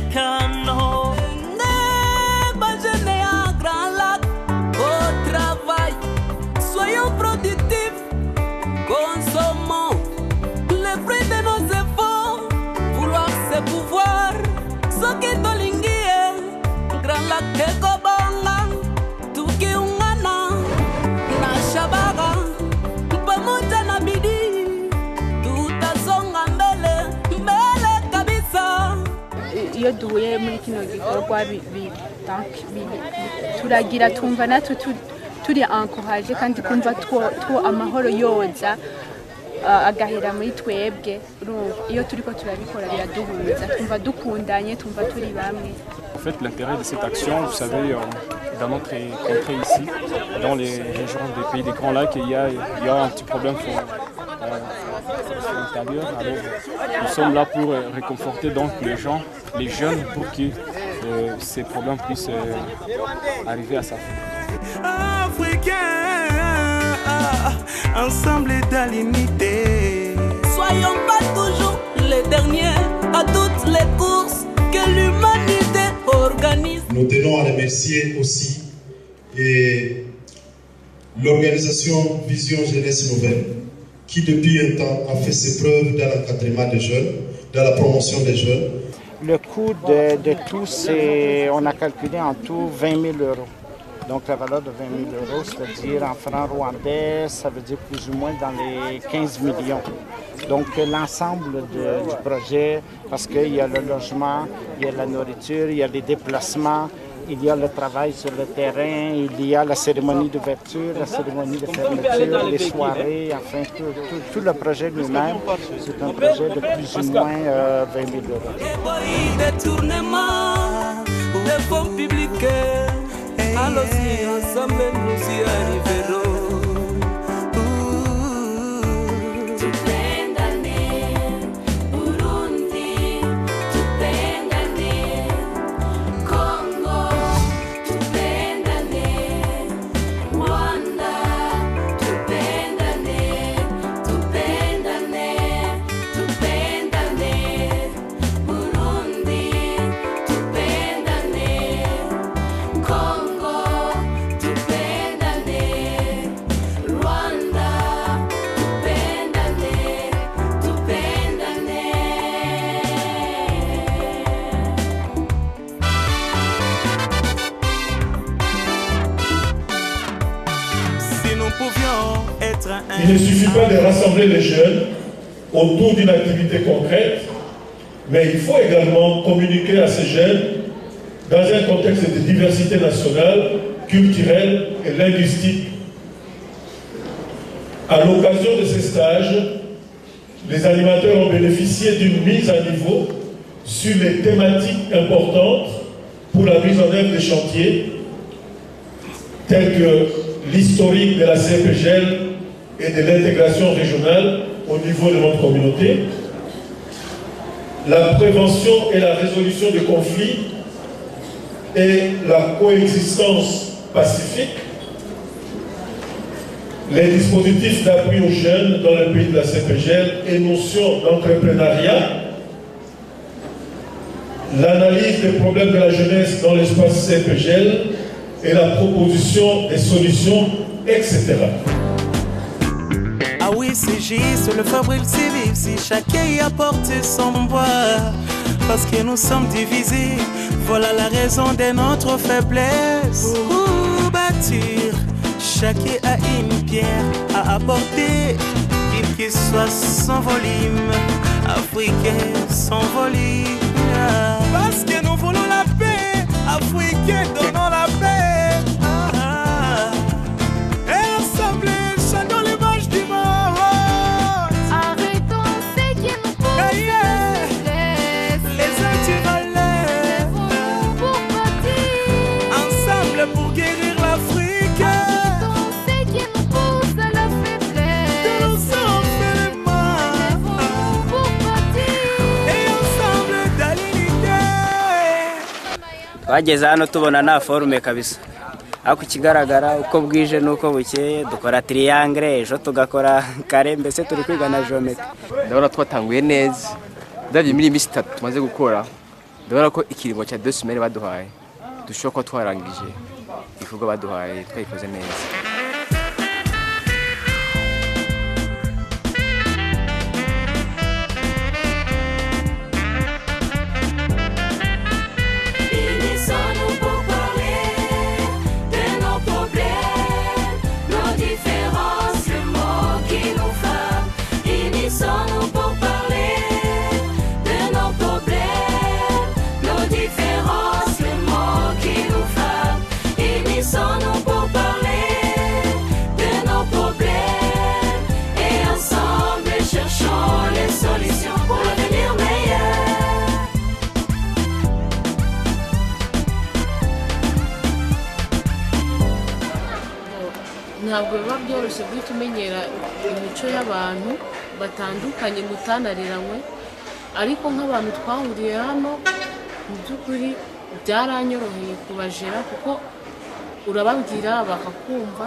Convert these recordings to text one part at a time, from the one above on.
africano. Grand Lac, au travail, soyons productifs, consommons les fruits de nos efforts. Vouloir c'est pouvoir, ce qui est Grand Lac et Kobanga, tout qui est ungana, na shabara, pamoja na bidii, tout a songa mbele kabisa. Iyo duhuye muri kino gikorwa turagira tumva natwe turi encourage kandi kumva two amahoro yoza agahera muri twebwe. Iyo turiko turabikora biraduhuza, tumva dukundanye, tumva turi bamwe. En fait, l'intérêt de cette action, vous savez, dans notre contrée ici, dans les régions des pays des Grands Lacs, il y a un petit problème à l'intérieur. Alors, nous sommes là pour réconforter donc les jeunes, pour que ces problèmes puissent arriver à sa fin. Africains, ensemble dans l'unité. Soyons pas toujours les derniers à toutes les courses que l'humanité organise. Nous tenons à remercier aussi l'organisation Vision Jeunesse Nouvelle, qui depuis un temps a fait ses preuves dans l'encadrement des jeunes, dans la promotion des jeunes. Le coût de tout, on a calculé en tout 20 000 euros. Donc la valeur de 20 000 euros, c'est-à-dire en francs rwandais, ça veut dire plus ou moins dans les 15 millions. Donc l'ensemble du projet, parce qu'il y a le logement, il y a la nourriture, il y a les déplacements, il y a le travail sur le terrain, il y a la cérémonie d'ouverture, la cérémonie de fermeture, les soirées, enfin tout le projet lui-même, c'est un projet de plus ou moins 20 000 euros. Des fonds publics, allons-y ensemble, nous y arriverons. Il ne suffit pas de rassembler les jeunes autour d'une activité concrète, mais il faut également communiquer à ces jeunes dans un contexte de diversité nationale, culturelle et linguistique. À l'occasion de ces stages, les animateurs ont bénéficié d'une mise à niveau sur les thématiques importantes pour la mise en œuvre des chantiers, tels que l'historique de la CPGL et de l'intégration régionale au niveau de notre communauté, la prévention et la résolution des conflits et la coexistence pacifique, les dispositifs d'appui aux jeunes dans le pays de la CPGL et notions d'entrepreneuriat, l'analyse des problèmes de la jeunesse dans l'espace CPGL et la proposition des solutions, etc. Ah oui, c'est juste le fabrique civil, si chacun y apporte son bois, parce que nous sommes divisés, voilà la raison de notre faiblesse. Pour bâtir, chacun a une pierre à apporter, qu'il soit sans volume, africain sans volume. Parce que nous voulons la paix, africains donnons la paix. Bageze hano tubona nta forume kabisa, ariko ikigaragara uko bwije nuko bukeye dukora triangle, ejo tugakora kare, mbese turi kwiga na geometry. Ndabona twatanguye neza, ndabye muri minsi 3 tumaze gukora, ndabona ko ikiringo cya 2 semaines baduhaye dushobora kuba twarangije igikorwa baduhaye twayikoze neza. ntabwo biba byoroshye guhita umenyera imico y'abantu batandukanye mutanareranywe, ariko nk'abantu twahuriye hano mu by'ukuri byaranyoroheye kubajera kuko urababwira bakakumva,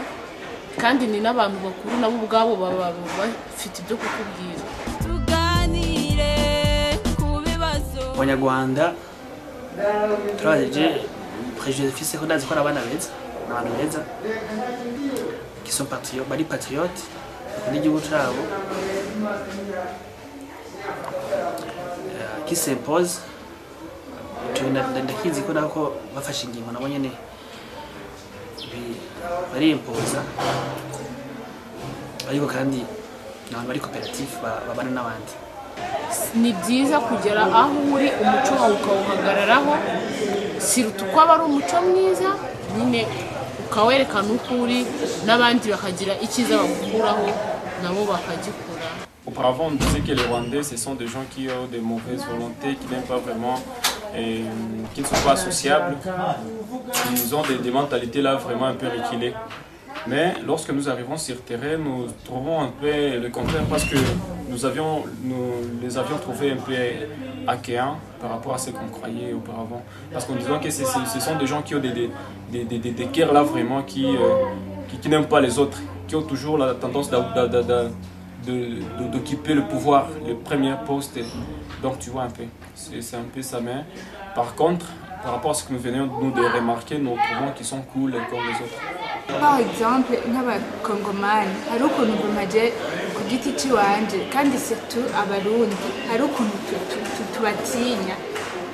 kandi ni n'abantu bakuru nabo ubwabo baba bafite ibyo kukubwira. Tuganire ku bibazo Abanyarwanda turaje préjugés fise ko ndazi ko abana beza n'abantu beza qui sont patriotes, bari patriotes n'igihugu cyabo qui s'impose. Ndakizi ko nako bafashe ingingo nabo nyene bari impoza, ariko kandi n'abantu bari koperative babana n'abandi. Ni byiza kugera aho uri umuco wawe ukawuhagararaho, siruta uko aba ari umuco mwiza nyine ukawerekana uko uri n'abandi bakagira icyiza bagukuraho nabo bakagikura. Auparavant, on disait que les Rwandais, ce sont des gens qui ont de mauvaises volontés, qui n'aiment pas vraiment, qui ne sont pas sociables. Ils ont des mentalités là vraiment un peu reculées. Mais lorsque nous arrivons sur le terrain, nous trouvons un peu le contraire parce que nous les avions trouvés un peu accueillants par rapport à ce qu'on croyait auparavant. Parce qu'on disait que ce sont des gens qui ont des cœurs là vraiment qui n'aiment pas les autres, qui ont toujours la tendance d'occuper le pouvoir, le premier poste. Donc tu vois un peu, c'est un peu ça. Mais par contre, par rapport à ce que nous venons de remarquer, nous trouvons qu'ils sont cool comme les autres. Par exemple, nk'abakongomani hari ukuntu bumaje ku giti cy'iwanje kandi surtout abarundi hari ukuntu tubatinya,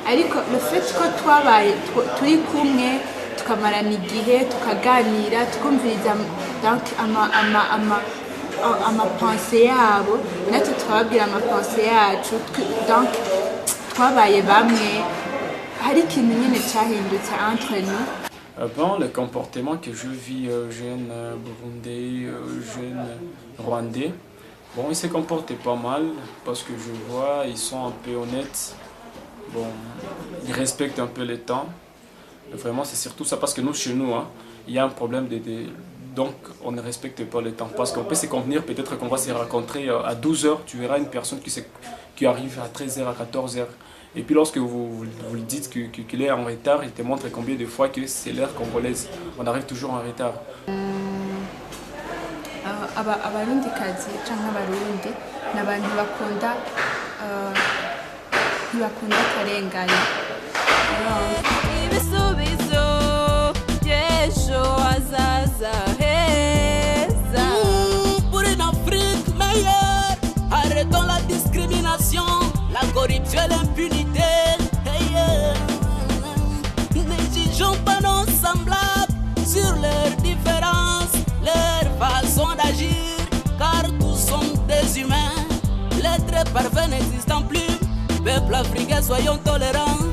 ariko le fait ko twabaye turi kumwe tukamarana igihe tukaganira tukumviriza donc amapense yabo natwe twababwira amapense yacu, donc twabaye bamwe, hari ikintu nyine cyahindutse entre nous. Bon, le comportement que je vis jeune burundais, jeune rwandais, bon, ils se comportent pas mal parce que je vois, ils sont un peu honnêtes, bon, ils respectent un peu le temps. Vraiment, c'est surtout ça parce que nous, chez nous, hein, il y a un problème donc on ne respecte pas le temps parce qu'on peut se convenir peut-être qu'on va se rencontrer à 12h, tu verras une personne qui arrive à 13h, à 14h. Et puis lorsque vous lui dites qu'il est en retard, il te montre combien de fois que c'est l'heure congolaise. On arrive toujours en retard. Abarundi kazi cyangwa abarundi n'abantu ntibakunda karengane. Ibisubizo by'ejo hazaza heza. Pour une Afrique meilleure, arrêtons la discrimination, la corruption et l'impunité. N'exigeons pas nos semblables sur leurs différences, leur façon d'agir, car tous sont des humains. L'être parfait n'existant plus, peuple africain, soyons tolérants.